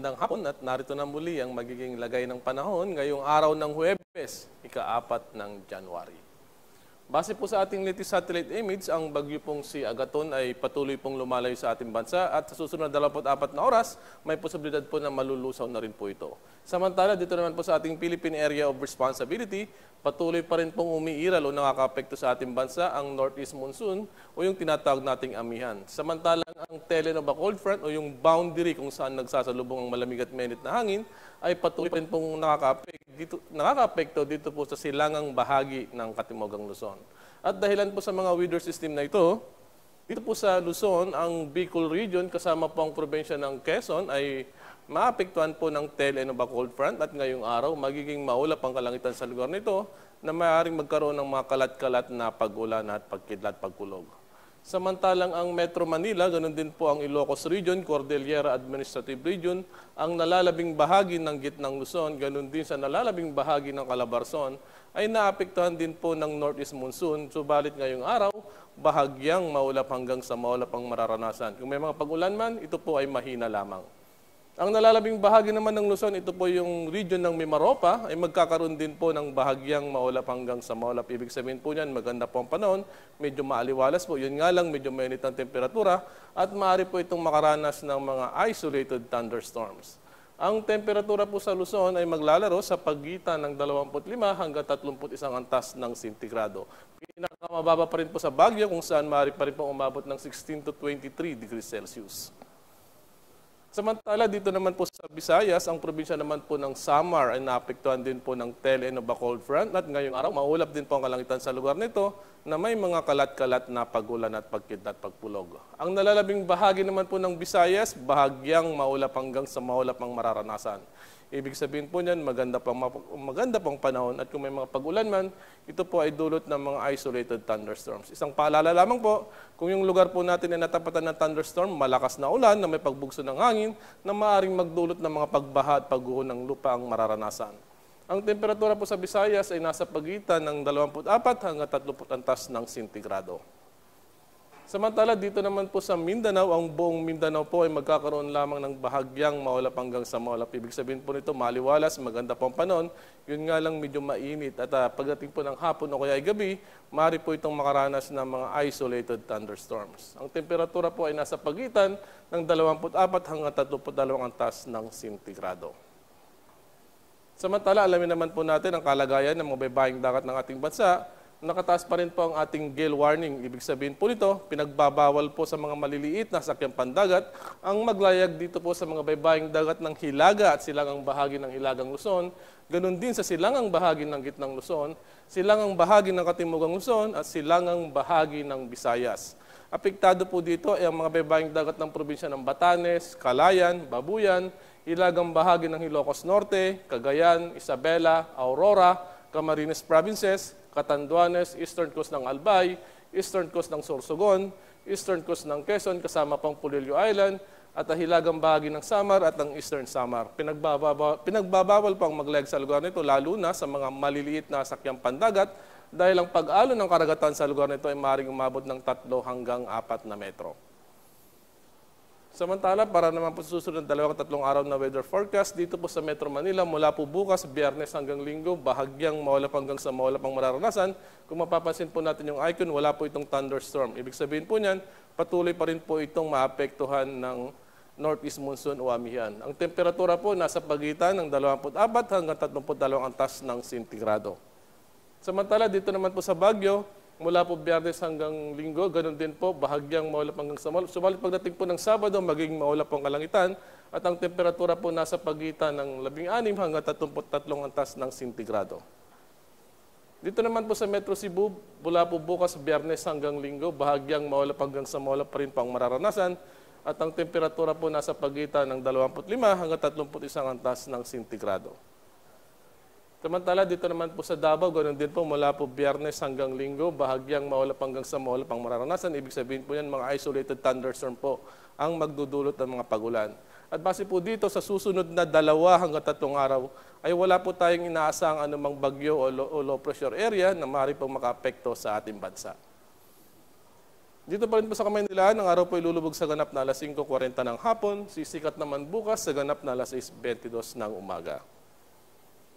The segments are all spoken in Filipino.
magandang hapon at narito na muli ang magiging lagay ng panahon ngayong araw ng Huwebes, ika-4 ng January. Base po sa ating latest satellite image, ang bagyo pong si Agaton ay patuloy pong lumalayo sa ating bansa at sa susunod na 24 na oras, may posibilidad po na malulusaw na rin po ito. Samantala, dito naman po sa ating Philippine Area of Responsibility, patuloy pa rin pong umiiral o nakaka-apekto sa ating bansa ang Northeast Monsoon o yung tinatawag nating amihan. Samantalang ang tail end of a cold front o yung boundary kung saan nagsasalubong ang malamig at mainit na hangin ay patuloy pa rin pong nakaka-apekto dito po sa silangang bahagi ng Katimugang Luzon. At dahilan po sa mga weather system na ito, dito po sa Luzon, ang Bicol region kasama po ang probinsya ng Quezon ay maapektuhan po ng tail end of a cold front at ngayong araw magiging maulap ang kalangitan sa lugar nito na maaaring magkaroon ng mga kalat-kalat na pag-ulan at pagkidlat, pagkulog. Samantalang ang Metro Manila, ganoon din po ang Ilocos Region, Cordillera Administrative Region, ang nalalabing bahagi ng gitnang Luzon, ganoon din sa nalalabing bahagi ng Calabarzon, ay naapektuhan din po ng Northeast Monsoon. Subalit ngayong araw, bahagyang maulap hanggang sa maulap ang mararanasan. Kung may mga pag-ulan man, ito po ay mahina lamang. Ang nalalabing bahagi naman ng Luzon, ito po yung region ng Mimaropa, ay magkakaroon din po ng bahagyang maulap hanggang sa maulap. Ibig sabihin po niyan, maganda po ang panahon, medyo maaliwalas po. Yun nga lang, medyo mainit ang temperatura at maaari po itong makaranas ng mga isolated thunderstorms. Ang temperatura po sa Luzon ay maglalaro sa pagitan ng 25 hanggang 31 antas ng sentigrado. Pinakamababa pa rin po sa Baguio kung saan maaari pa rin po umabot ng 16 to 23 degrees Celsius. Samantala, dito naman po sa Visayas, ang probinsya naman po ng Samar ay naapektuhan din po ng tail end of a cold front at ngayong araw, maulap din po ang kalangitan sa lugar nito na may mga kalat-kalat na pag-ulan at pagkidlat, pagpulog. Ang nalalabing bahagi naman po ng Visayas, bahagyang maulap hanggang sa maulap ang mararanasan. Ibig sabihin po niyan, maganda pang panahon at kung may mga pag-ulan man, ito po ay dulot ng mga isolated thunderstorms. Isang paalala lamang po, kung yung lugar po natin ay natapatan ng thunderstorm, malakas na ulan na may pagbugso ng hangin na maaaring magdulot ng mga pagbaha at pagguho ng lupa ang mararanasan. Ang temperatura po sa Visayas ay nasa pagitan ng 24 hanggang 30 antas ng sentigrado. Samantala, dito naman po sa Mindanao, ang buong Mindanao po ay magkakaroon lamang ng bahagyang maulap hanggang sa maulap. Ibig sabihin po nito, maliwalas, maganda po ang panahon. Yun nga lang medyo mainit at pagdating po ng hapon o kaya ay gabi, maaari po itong makaranas ng mga isolated thunderstorms. Ang temperatura po ay nasa pagitan ng 24 hanggang 32 antas ng sentigrado. Samantala, alamin naman po natin ang kalagayan ng mga baybaying dagat ng ating bansa. Nakataas pa rin po ang ating gale warning. Ibig sabihin po nito, pinagbabawal po sa mga maliliit na sakyang pandagat ang maglayag dito po sa mga baybaying dagat ng Hilaga at silangang bahagi ng Hilagang Luzon, ganun din sa silangang bahagi ng Gitnang Luzon, silangang bahagi ng Katimugang Luzon at silangang bahagi ng Visayas. Apektado po dito ay ang mga baybaying dagat ng probinsya ng Batanes, Calayan, Babuyan, Hilagang bahagi ng Ilocos Norte, Cagayan, Isabela, Aurora, Camarines Provinces, Catanduanes, Eastern Coast ng Albay, Eastern Coast ng Sorsogon, Eastern Coast ng Quezon kasama pang Polillo Island, at ang hilagang bahagi ng Samar at ang Eastern Samar. Pinagbabawal pang maglayag sa lugar nito lalo na sa mga maliliit na sakyang pandagat dahil ang pag-alon ng karagatan sa lugar nito ay maaaring umabot ng 3 hanggang 4 na metro. Samantala, para naman po susunod 2-3 araw na weather forecast, dito po sa Metro Manila, mula po bukas, Biyernes hanggang Linggo, bahagyang maulap hanggang sa maulap ang mararanasan. Kung mapapansin po natin yung icon, wala po itong thunderstorm. Ibig sabihin po niyan, patuloy pa rin po itong maapektuhan ng Northeast Monsoon o amihan. Ang temperatura po nasa pagitan ng 24 hanggang 32 antas ng sentigrado. Samantala, dito naman po sa Baguio, mula po Biyernes hanggang Linggo, ganun din po, bahagyang maulap hanggang sa maulap. Subalit pagdating po ng Sabado, magiging maulap ang kalangitan at ang temperatura po nasa pagitan ng 16 hanggang 33 antas ng sentigrado. Dito naman po sa Metro Cebu, mula po bukas Biyernes hanggang Linggo, bahagyang maulap hanggang sa maulap pa rin po ang mararanasan at ang temperatura po nasa pagitan ng 25 hanggang 31 antas ng sentigrado. Samantala, dito naman po sa Davao, ganoon din po mula po Biyernes hanggang Linggo, bahagyang maulap hanggang sa maulap ang mararanasan. Ibig sabihin po yan, mga isolated thunderstorm po ang magdudulot ng mga pagulan. At base po dito, sa susunod na 2 hanggang 3 araw, ay wala po tayong inaasang anumang bagyo o low pressure area na maaari pong makaapekto sa ating bansa. Dito pa rin po sa Kamaynilaan, ang araw po ay lulubog sa ganap na alas 5:40 ng hapon, sisikat naman bukas sa ganap na alas 6:22 ng umaga.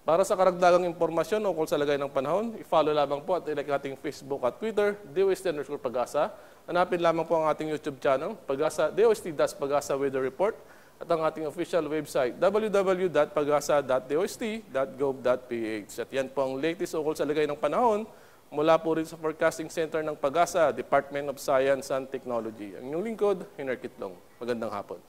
Para sa karagdagang impormasyon ukol sa lagay ng panahon, i-follow lamang po at ilike ating Facebook at Twitter, DOST_Pag-asa. Hanapin lamang po ang ating YouTube channel, Pag-asa, DOST-Pag-asa Weather Report, at ang ating official website, www.pagasa.dost.gov.ph. At yan po ang latest ukol sa lagay ng panahon mula po rin sa Forecasting Center ng Pag-asa, Department of Science and Technology. Ang inyong lingkod, Hinar Kitlong. Magandang hapon.